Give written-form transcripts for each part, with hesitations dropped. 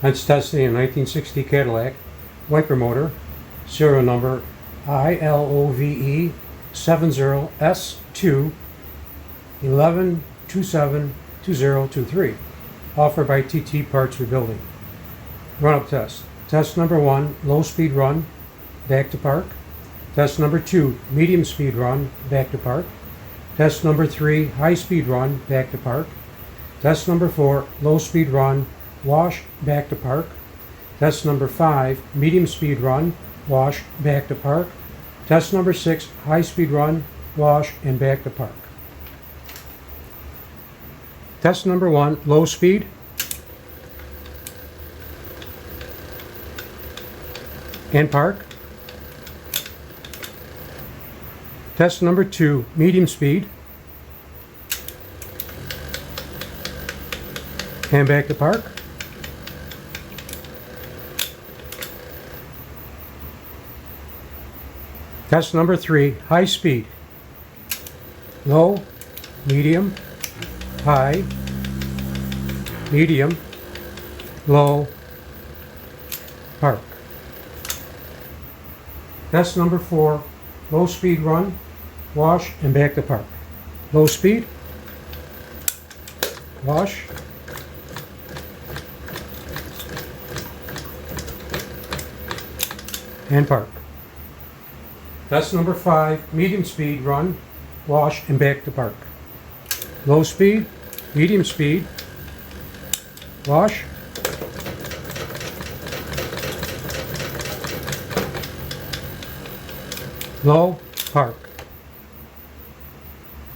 It's testing a 1960 Cadillac wiper motor, serial number ilove70s211272023, offered by TT Parts Rebuilding. Run-up test. Test number 1, low speed run, back to park. Test number 2, medium speed run, back to park. Test number 3, high speed run, back to park. Test number 4, low speed run, wash, back to park. Test number 5, medium speed run, wash, back to park. Test number 6, high speed run, wash, and back to park. Test number 1, low speed. And park. Test number 2, medium speed. And back to park. Test number 3, high speed. Low, medium, high, medium, low, park. Test number 4, low speed run, wash, and back to park. Low speed, wash, and park. Test number 5, medium speed run, wash, and back to park. Low speed, medium speed, wash, low, park.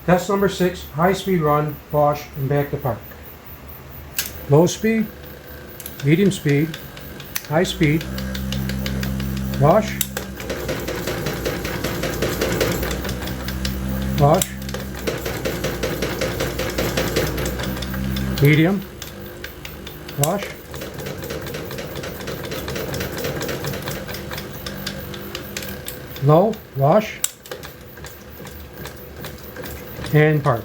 Test number 6, high speed run, wash, and back to park. Low speed, medium speed, high speed, wash, wash, medium, wash, low, wash, and park.